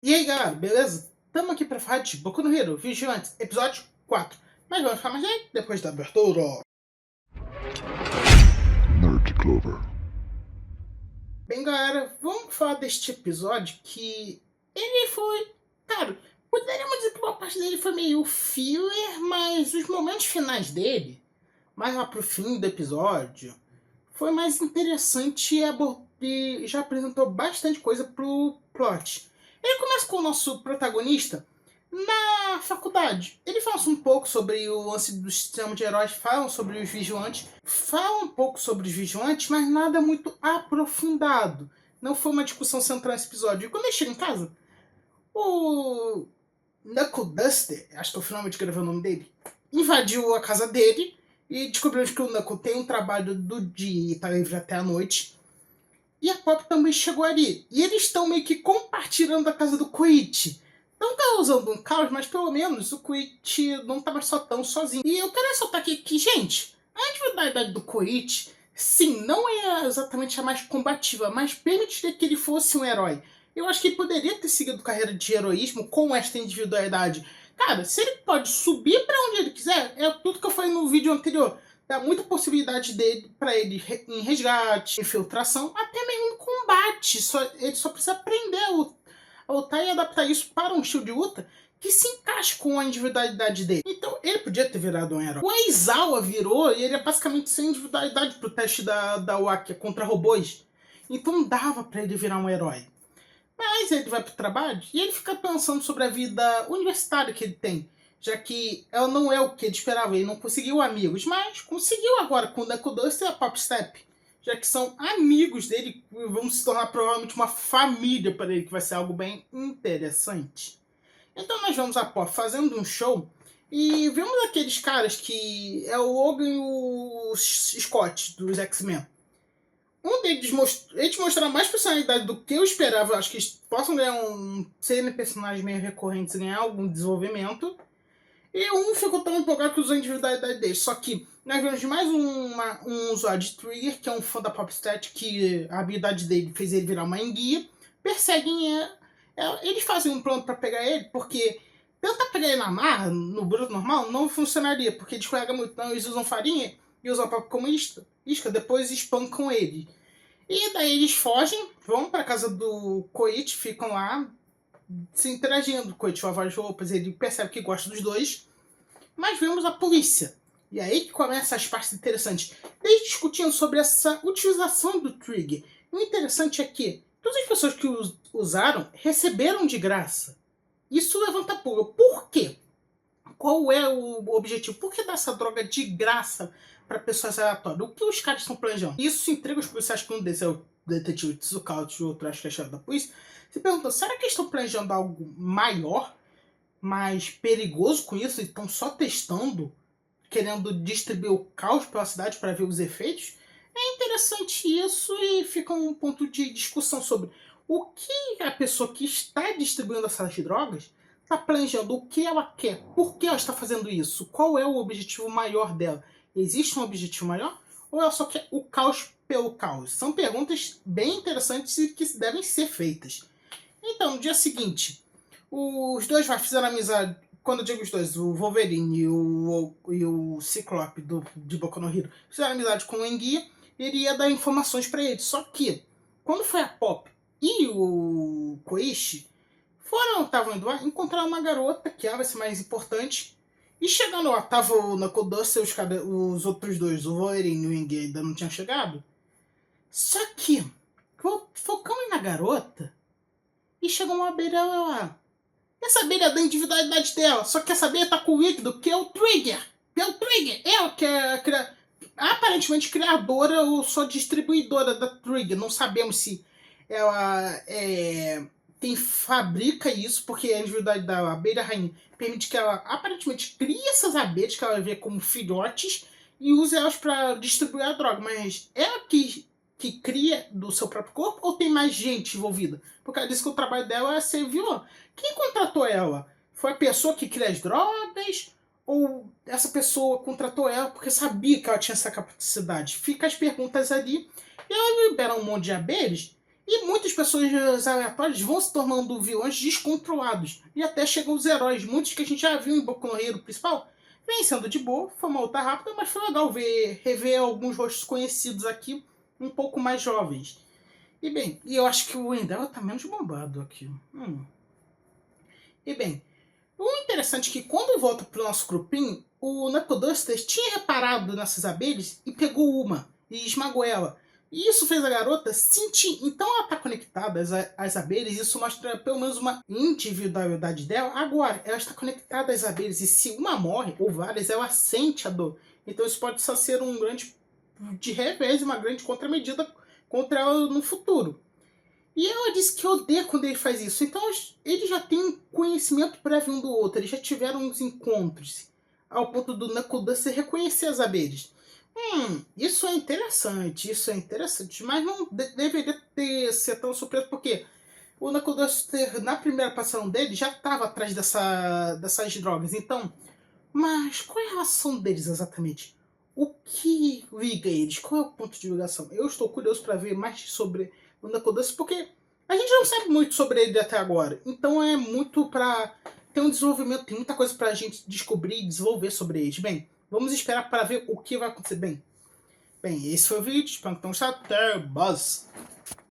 E aí galera, beleza? Tamo aqui pra falar de Boku no Hero Vigilantes, episódio 4. Mas vamos falar mais aí depois da abertura. Nerd Clover. Bem galera, vamos falar deste episódio que ele foi... Cara, poderíamos dizer que uma parte dele foi meio filler, mas os momentos finais dele, mais lá pro fim do episódio, foi mais interessante e já apresentou bastante coisa pro plot. Ele começa com o nosso protagonista na faculdade. Ele fala um pouco sobre o lance do sistema de heróis, fala um pouco sobre os vigilantes, mas nada muito aprofundado. Não foi uma discussão central nesse episódio. E quando ele chega em casa, o Knuckle Duster, acho que é o finalmente escrever o nome dele, invadiu a casa dele e descobrimos que o Knuckle tem um trabalho do dia e tá livre até a noite. E a Pop também chegou ali. E eles estão meio que compartilhando a casa do Koichi. Não tá usando um caos, mas pelo menos o Koichi não tá mais só tão sozinho. E eu quero ressaltar aqui que, gente, a individualidade do Koichi, sim, não é exatamente a mais combativa, mas permitiria que ele fosse um herói. Eu acho que ele poderia ter seguido carreira de heroísmo com esta individualidade. Cara, se ele pode subir para onde ele quiser, é tudo que eu falei no vídeo anterior. Dá muita possibilidade dele para ele em resgate, infiltração, até mesmo no combate. Ele só precisa aprender a lutar e adaptar isso para um estilo de luta que se encaixe com a individualidade dele. Então ele podia ter virado um herói. O Aizawa virou e ele é basicamente sem individualidade pro teste da Waka contra robôs. Então dava para ele virar um herói. Mas ele vai pro trabalho e ele fica pensando sobre a vida universitária que ele tem, já que ela não é o que ele esperava. Ele não conseguiu amigos, mas conseguiu agora com o Deku Dust e a Pop Step, já que são amigos dele e vão se tornar provavelmente uma família para ele, que vai ser algo bem interessante. Então nós vamos a Pop fazendo um show e vemos aqueles caras que é o Logan e o Scott dos X-Men. Um deles eles mostraram mais personalidade do que eu esperava. Eu acho que eles possam ganhar serem personagens meio recorrentes e ganhar algum desenvolvimento. E um ficou tão empolgado que usou a individualidade dele. Só que nós vemos mais um usuário de Trigger, que é um fã da Popstat, que a habilidade dele fez ele virar uma enguia. Perseguem eles fazem um plano para pegar ele, porque tentar pegar ele na marra, no bruto normal, não funcionaria, porque ele escorrega muito. Então eles usam farinha e usam a pop como isca, depois espancam ele. E daí eles fogem, vão pra casa do Koichi, ficam lá se interagindo. O Koichi lava as roupas, ele percebe que gosta dos dois. Mas vemos a polícia. E aí que começam as partes interessantes. Eles discutindo sobre essa utilização do Trigger. E o interessante é que todas as pessoas que usaram receberam de graça. Isso levanta pulga. Por quê? Qual é o objetivo? Por que dar essa droga de graça para pessoas aleatórias? O que os caras estão planejando? Isso intriga os policiais, que um desses é o detetive Tsukawa, e o outro acho que é chefe da polícia. Se perguntam, será que eles estão planejando algo maior, mais perigoso com isso? E estão só testando, querendo distribuir o caos pela cidade para ver os efeitos? É interessante isso e fica um ponto de discussão sobre o que a pessoa que está distribuindo essas drogas está planejando, o que ela quer, por que ela está fazendo isso, qual é o objetivo maior dela. Existe um objetivo maior ou ela só quer o caos pelo caos? São perguntas bem interessantes e que devem ser feitas. Então, no dia seguinte, os dois fizeram amizade. Quando eu digo os dois, o Wolverine e o Ciclope de Boku no Hero fizeram amizade com o Enguia, ele ia dar informações para ele. Só que, quando foi a Pop e o Koichi, estavam indo lá, encontraram uma garota, que ela vai ser mais importante. E chegando lá, tava o Knuckle Duster e os outros dois, o Wolverine e o Enguia, ainda não tinham chegado. Só que, focamos na garota, e chegou uma abelha lá. Essa abelha é da individualidade dela, só que essa abelha tá com o líquido, que é o Trigger. Que é o Trigger. Ela que é aparentemente criadora ou só distribuidora da Trigger. Não sabemos se ela quem fabrica isso, porque a individualidade da abelha rainha permite que ela aparentemente crie essas abelhas que ela vê como filhotes e use elas para distribuir a droga. Mas ela que cria do seu próprio corpo ou tem mais gente envolvida? Porque ela disse que o trabalho dela é ser vilã. Quem contratou ela? Foi a pessoa que cria as drogas? Ou essa pessoa contratou ela porque sabia que ela tinha essa capacidade? Fica as perguntas ali. E ela libera um monte de abelhas E muitas pessoas aleatórias vão se tornando vilões descontrolados. E até chegam os heróis. Muitos que a gente já viu em Boku no Hero principal. Vem sendo de boa, foi uma luta rápida, mas foi legal rever alguns rostos conhecidos aqui, um pouco mais jovens. E bem, eu acho que o Endeavor tá menos bombado aqui. E bem, o interessante é que quando volta pro nosso grupinho, o Knuckle Duster tinha reparado nessas abelhas e pegou uma e esmagou ela. E isso fez a garota sentir. Então ela está conectada às abelhas, e isso mostra pelo menos uma individualidade dela. Agora, ela está conectada às abelhas, e se uma morre, ou várias, ela sente a dor. Então isso pode só ser um grande de revés, uma grande contramedida contra ela no futuro. E ela disse que odeia quando ele faz isso. Então eles já têm um conhecimento prévio um do outro. Eles já tiveram uns encontros. Ao ponto do Knuckle Duster reconhecer as abelhas. Isso é interessante. Isso é interessante. Mas não deveria ser tão surpreso. Porque o Knuckle Duster, na primeira passagem dele, já estava atrás dessas drogas. Então, mas qual é a relação deles exatamente? O que liga eles? Qual é o ponto de ligação? Eu estou curioso para ver mais sobre o Knuckle Duster, porque a gente não sabe muito sobre ele até agora. Então é muito para ter um desenvolvimento, tem muita coisa para a gente descobrir e desenvolver sobre eles. Bem, vamos esperar para ver o que vai acontecer. Bem, esse foi o vídeo. Espero que tenham gostado. Até mais.